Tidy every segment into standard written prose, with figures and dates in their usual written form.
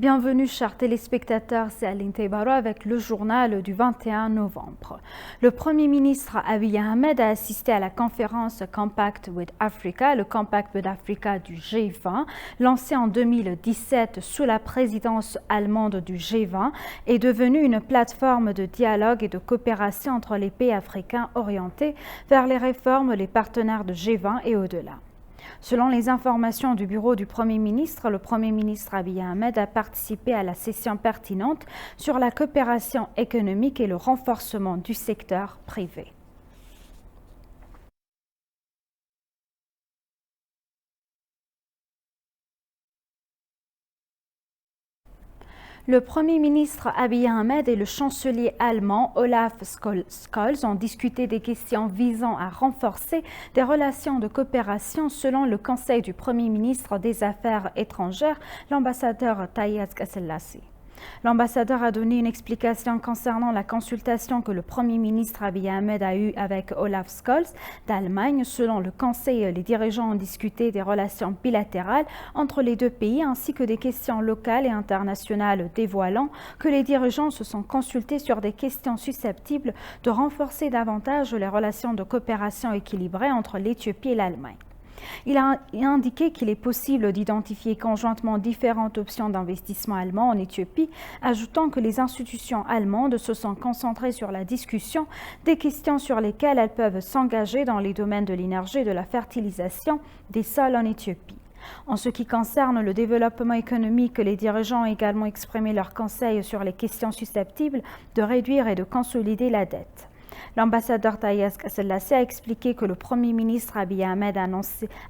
Bienvenue chers téléspectateurs, c'est Aline Taibaro avec le journal du 21 novembre. Le Premier ministre Abiy Ahmed a assisté à la conférence Compact with Africa, le Compact with Africa du G20, lancé en 2017 sous la présidence allemande du G20, est devenu une plateforme de dialogue et de coopération entre les pays africains orientés vers les réformes, les partenaires de G20 et au-delà. Selon les informations du bureau du Premier ministre, le Premier ministre Abiy Ahmed a participé à la session pertinente sur la coopération économique et le renforcement du secteur privé. Le Premier ministre Abiy Ahmed et le chancelier allemand Olaf Scholz ont discuté des questions visant à renforcer des relations de coopération selon le Conseil du Premier ministre des Affaires étrangères, l'ambassadeur Taye Asselassie. L'ambassadeur a donné une explication concernant la consultation que le Premier ministre Abiy Ahmed a eue avec Olaf Scholz d'Allemagne. Selon le Conseil, les dirigeants ont discuté des relations bilatérales entre les deux pays ainsi que des questions locales et internationales, dévoilant que les dirigeants se sont consultés sur des questions susceptibles de renforcer davantage les relations de coopération équilibrées entre l'Éthiopie et l'Allemagne. Il a indiqué qu'il est possible d'identifier conjointement différentes options d'investissement allemand en Éthiopie, ajoutant que les institutions allemandes se sont concentrées sur la discussion des questions sur lesquelles elles peuvent s'engager dans les domaines de l'énergie et de la fertilisation des sols en Éthiopie. En ce qui concerne le développement économique, les dirigeants ont également exprimé leurs conseils sur les questions susceptibles de réduire et de consolider la dette. L'ambassadeur Taye Asselassie a expliqué que le Premier ministre Abiy Ahmed a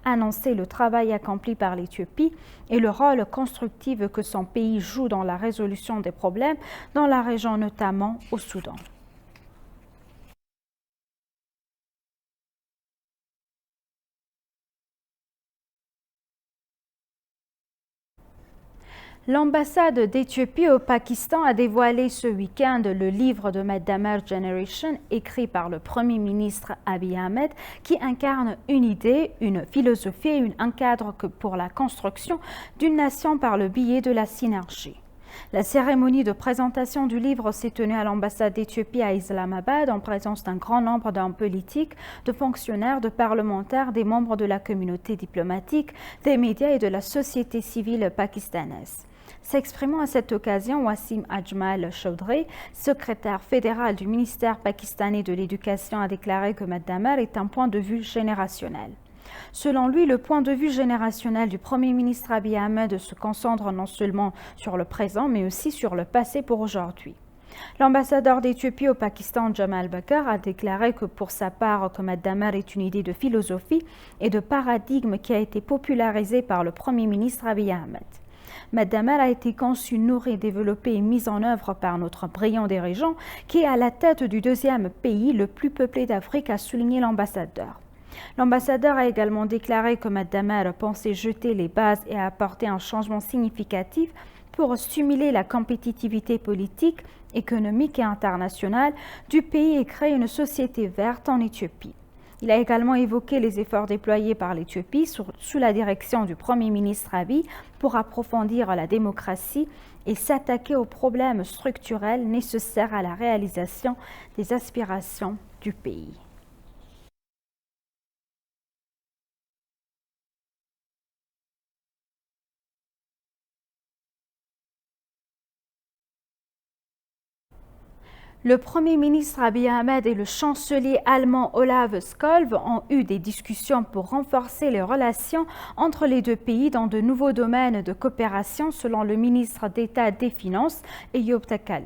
annoncé le travail accompli par l'Éthiopie et le rôle constructif que son pays joue dans la résolution des problèmes dans la région, notamment au Soudan. L'ambassade d'Éthiopie au Pakistan a dévoilé ce week-end le livre de Madamar Generation, écrit par le Premier ministre Abiy Ahmed, qui incarne une idée, une philosophie et un cadre pour la construction d'une nation par le biais de la synergie. La cérémonie de présentation du livre s'est tenue à l'ambassade d'Éthiopie à Islamabad en présence d'un grand nombre d'hommes politiques, de fonctionnaires, de parlementaires, des membres de la communauté diplomatique, des médias et de la société civile pakistanaise. S'exprimant à cette occasion, Wassim Ajmal Chaudhry, secrétaire fédéral du ministère pakistanais de l'Éducation, a déclaré que Madamar est un point de vue générationnel. Selon lui, le point de vue générationnel du Premier ministre Abiy Ahmed se concentre non seulement sur le présent, mais aussi sur le passé pour aujourd'hui. L'ambassadeur d'Éthiopie au Pakistan, Jamal Bakar, a déclaré que pour sa part, que Madamar est une idée de philosophie et de paradigme qui a été popularisée par le Premier ministre Abiy Ahmed. Madamar a été conçu, nourri, développé et mis en œuvre par notre brillant dirigeant qui est à la tête du deuxième pays le plus peuplé d'Afrique, a souligné l'ambassadeur. L'ambassadeur a également déclaré que Madamar pensait jeter les bases et apporter un changement significatif pour stimuler la compétitivité politique, économique et internationale du pays et créer une société verte en Éthiopie. Il a également évoqué les efforts déployés par l'Éthiopie sous la direction du Premier ministre Abiy pour approfondir la démocratie et s'attaquer aux problèmes structurels nécessaires à la réalisation des aspirations du pays. Le Premier ministre Abiy Ahmed et le chancelier allemand Olaf Scholz ont eu des discussions pour renforcer les relations entre les deux pays dans de nouveaux domaines de coopération, selon le ministre d'État des Finances, Eyob Takalin.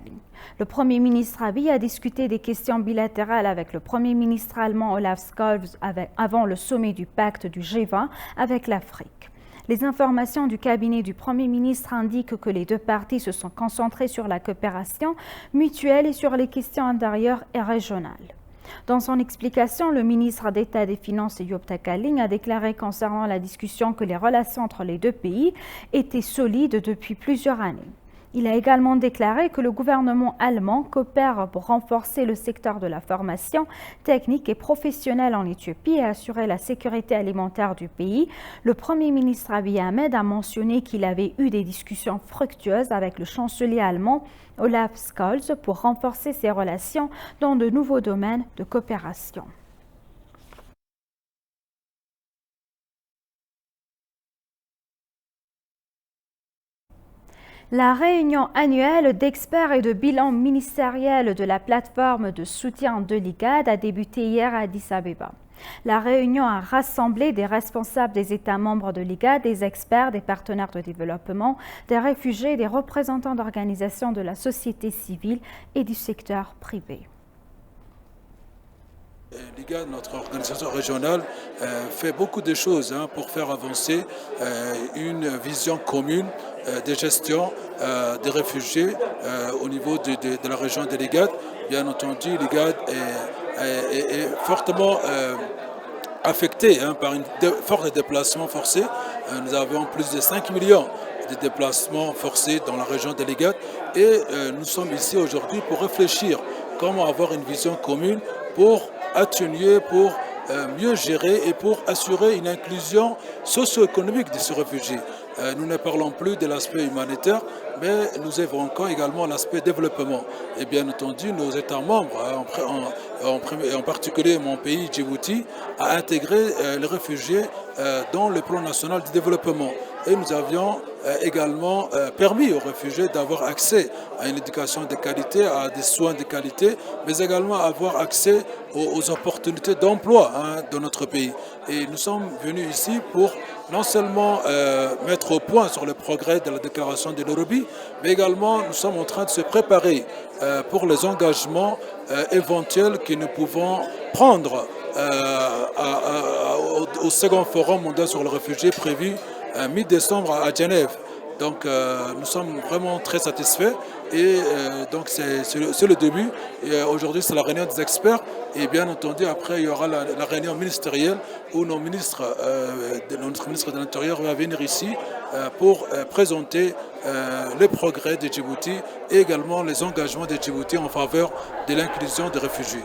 Le Premier ministre Abiy a discuté des questions bilatérales avec le Premier ministre allemand Olaf Scholz avant le sommet du pacte du G20 avec l'Afrique. Les informations du cabinet du Premier ministre indiquent que les deux parties se sont concentrées sur la coopération mutuelle et sur les questions intérieures et régionales. Dans son explication, le ministre d'État des Finances, Eyob Takalin, a déclaré concernant la discussion que les relations entre les deux pays étaient solides depuis plusieurs années. Il a également déclaré que le gouvernement allemand coopère pour renforcer le secteur de la formation technique et professionnelle en Éthiopie et assurer la sécurité alimentaire du pays. Le Premier ministre Abiy Ahmed a mentionné qu'il avait eu des discussions fructueuses avec le chancelier allemand Olaf Scholz pour renforcer ses relations dans de nouveaux domaines de coopération. La réunion annuelle d'experts et de bilan ministériel de la plateforme de soutien de l'IGAD a débuté hier à Addis Abeba. La réunion a rassemblé des responsables des États membres de l'IGAD, des experts, des partenaires de développement, des réfugiés, des représentants d'organisations de la société civile et du secteur privé. L'IGAD, notre organisation régionale, fait beaucoup de choses pour faire avancer une vision commune de gestion des réfugiés au niveau de la région de l'IGAD. Bien entendu, l'IGAD est fortement affecté par un fort déplacement forcé. Nous avons plus de 5 millions de déplacements forcés dans la région de l'IGAD et nous sommes ici aujourd'hui pour réfléchir comment avoir une vision commune pour atténuer, pour mieux gérer et pour assurer une inclusion socio-économique de ces réfugiés. Nous ne parlons plus de l'aspect humanitaire, mais nous évoquons également l'aspect développement. Et bien entendu, nos États membres, en particulier mon pays, Djibouti, a intégré les réfugiés dans le plan national de développement. Et nous avions également permis aux réfugiés d'avoir accès à une éducation de qualité, à des soins de qualité, mais également avoir accès aux opportunités d'emploi dans notre pays. Et nous sommes venus ici pour non seulement mettre au point sur le progrès de la déclaration de Nairobi, mais également nous sommes en train de se préparer pour les engagements éventuels que nous pouvons prendre au second forum mondial sur le réfugié prévu mi-décembre à Genève. Donc nous sommes vraiment très satisfaits et donc c'est le début. Aujourd'hui c'est la réunion des experts et bien entendu après il y aura la réunion ministérielle où notre ministre de l'Intérieur va venir ici pour présenter les progrès de Djibouti et également les engagements de Djibouti en faveur de l'inclusion des réfugiés.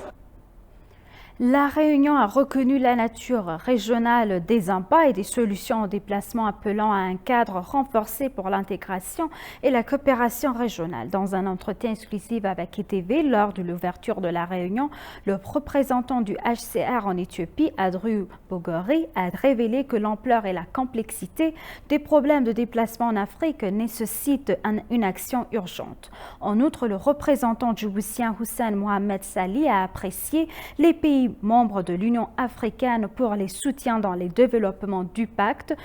La réunion a reconnu la nature régionale des impacts et des solutions au déplacement appelant à un cadre renforcé pour l'intégration et la coopération régionale. Dans un entretien exclusif avec ETV lors de l'ouverture de la réunion, le représentant du HCR en Éthiopie, Adru Bogori, a révélé que l'ampleur et la complexité des problèmes de déplacement en Afrique nécessitent une action urgente. En outre, le représentant djiboutien Hussein Mohamed Sali a apprécié les pays membres de l'Union africaine pour les soutiens dans les développements du pacte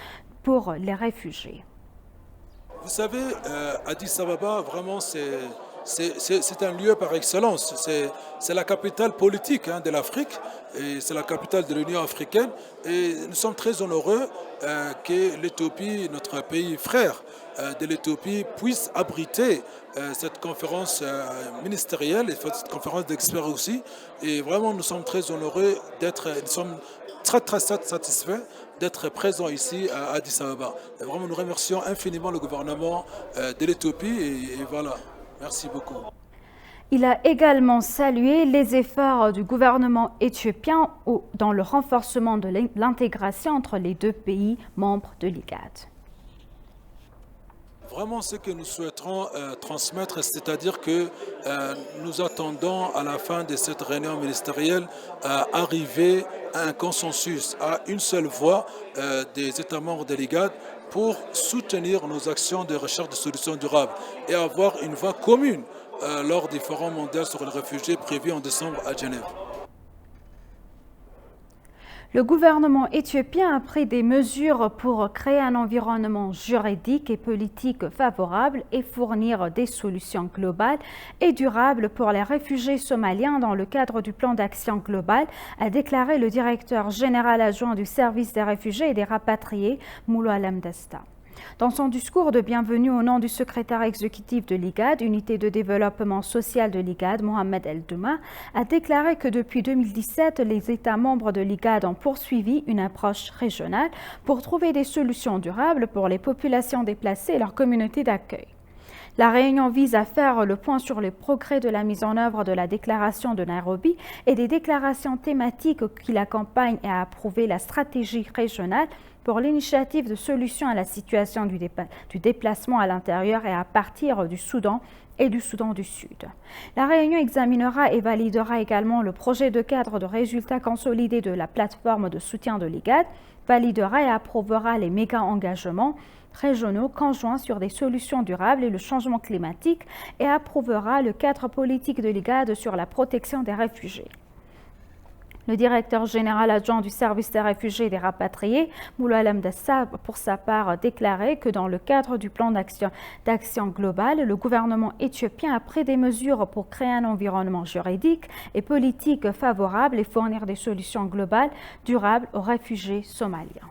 pour les réfugiés. Vous savez, Addis Ababa, vraiment, c'est un lieu par excellence. C'est la capitale politique de l'Afrique et c'est la capitale de l'Union africaine. Et nous sommes très honoreux que l'Éthiopie, notre pays frère de l'Éthiopie, puisse abriter cette conférence ministérielle et cette conférence d'experts aussi. Et vraiment, nous sommes très honoreux nous sommes très satisfaits d'être présents ici à Addis Ababa. Et vraiment, nous remercions infiniment le gouvernement de l'Éthiopie et voilà. Merci beaucoup. Il a également salué les efforts du gouvernement éthiopien dans le renforcement de l'intégration entre les deux pays membres de l'IGAD. Vraiment ce que nous souhaiterons transmettre, c'est-à-dire que nous attendons à la fin de cette réunion ministérielle arriver à un consensus, à une seule voix des États membres de l'IGAD pour soutenir nos actions de recherche de solutions durables et avoir une voix commune lors du Forum mondial sur les réfugiés prévu en décembre à Genève. Le gouvernement éthiopien a pris des mesures pour créer un environnement juridique et politique favorable et fournir des solutions globales et durables pour les réfugiés somaliens dans le cadre du plan d'action global, a déclaré le directeur général adjoint du service des réfugiés et des rapatriés, Moulo Alamdasta. Dans son discours de bienvenue au nom du secrétaire exécutif de l'IGAD, unité de développement social de l'IGAD, Mohamed El Douma, a déclaré que depuis 2017, les États membres de l'IGAD ont poursuivi une approche régionale pour trouver des solutions durables pour les populations déplacées et leurs communautés d'accueil. La réunion vise à faire le point sur les progrès de la mise en œuvre de la déclaration de Nairobi et des déclarations thématiques qui l'accompagnent et à approuver la stratégie régionale pour l'initiative de solution à la situation du déplacement à l'intérieur et à partir du Soudan et du Soudan du Sud. La réunion examinera et validera également le projet de cadre de résultats consolidés de la plateforme de soutien de l'IGAD, validera et approuvera les méga-engagements régionaux conjoints sur des solutions durables et le changement climatique et approuvera le cadre politique de l'IGAD sur la protection des réfugiés. Le directeur général adjoint du service des réfugiés et des rapatriés, Moulalem Dassa, pour sa part, a déclaré que dans le cadre du plan d'action global, le gouvernement éthiopien a pris des mesures pour créer un environnement juridique et politique favorable et fournir des solutions globales durables aux réfugiés somaliens.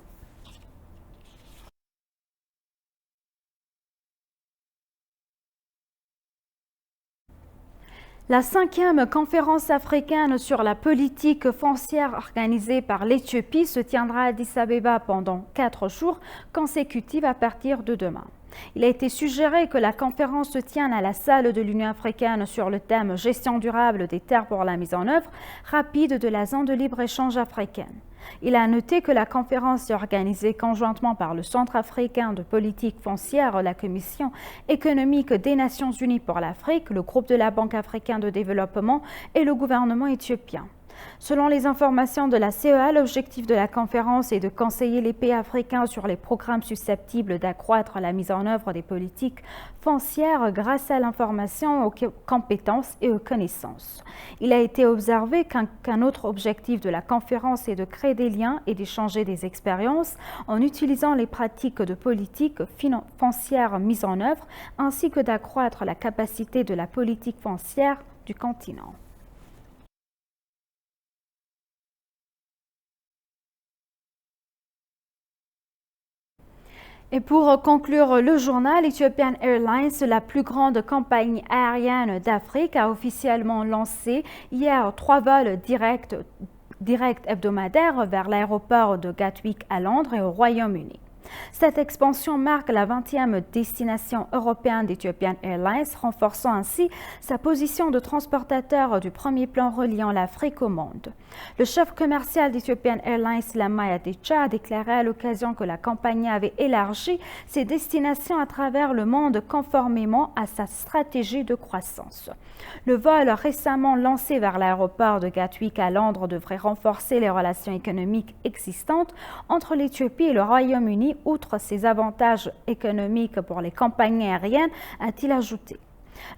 La 5e conférence africaine sur la politique foncière organisée par l'Éthiopie se tiendra à Addis Abeba pendant 4 jours consécutifs à partir de demain. Il a été suggéré que la conférence se tienne à la salle de l'Union africaine sur le thème « Gestion durable des terres pour la mise en œuvre rapide de la zone de libre-échange africaine ». Il a noté que la conférence est organisée conjointement par le Centre africain de politique foncière, la Commission économique des Nations unies pour l'Afrique, le groupe de la Banque africaine de développement et le gouvernement éthiopien. Selon les informations de la CEA, l'objectif de la conférence est de conseiller les pays africains sur les programmes susceptibles d'accroître la mise en œuvre des politiques foncières grâce à l'information, aux compétences et aux connaissances. Il a été observé qu'un autre objectif de la conférence est de créer des liens et d'échanger des expériences en utilisant les pratiques de politique foncière mises en œuvre, ainsi que d'accroître la capacité de la politique foncière du continent. Et pour conclure le journal, Ethiopian Airlines, la plus grande compagnie aérienne d'Afrique, a officiellement lancé hier 3 vols directs hebdomadaires vers l'aéroport de Gatwick à Londres et au Royaume-Uni. Cette expansion marque la 20e destination européenne d'Ethiopian Airlines, renforçant ainsi sa position de transportateur du premier plan reliant l'Afrique au monde. Le chef commercial d'Ethiopian Airlines, Lamai Adesina, a déclaré à l'occasion que la compagnie avait élargi ses destinations à travers le monde conformément à sa stratégie de croissance. Le vol récemment lancé vers l'aéroport de Gatwick à Londres devrait renforcer les relations économiques existantes entre l'Éthiopie et le Royaume-Uni, outre ses avantages économiques pour les compagnies aériennes, a-t-il ajouté.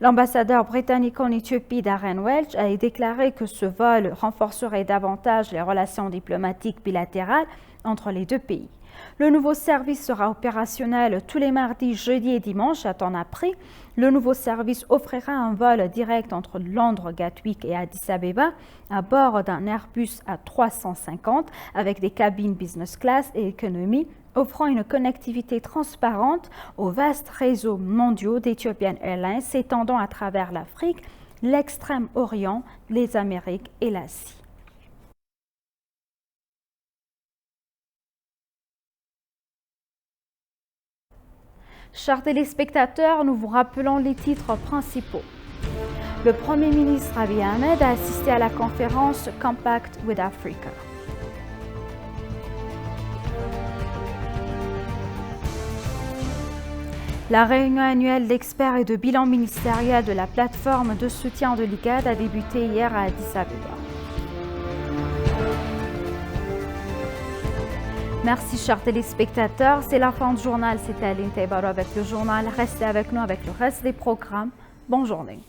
L'ambassadeur britannique en Éthiopie, Darren Welch, a déclaré que ce vol renforcerait davantage les relations diplomatiques bilatérales entre les deux pays. Le nouveau service sera opérationnel tous les mardis, jeudis et dimanches à temps appris. Le nouveau service offrira un vol direct entre Londres, Gatwick et Addis Abeba à bord d'un Airbus A350 avec des cabines business class et économie, offrant une connectivité transparente aux vastes réseaux mondiaux d'Ethiopian Airlines s'étendant à travers l'Afrique, l'Extrême-Orient, les Amériques et l'Asie. Chers téléspectateurs, nous vous rappelons les titres principaux. Le Premier ministre Abiy Ahmed a assisté à la conférence Compact with Africa. La réunion annuelle d'experts et de bilan ministériel de la plateforme de soutien de l'IGAD a débuté hier à Addis Abeba. Merci chers téléspectateurs, c'est la fin du journal, c'était Aline Taibaro avec le journal. Restez avec nous avec le reste des programmes. Bonne journée.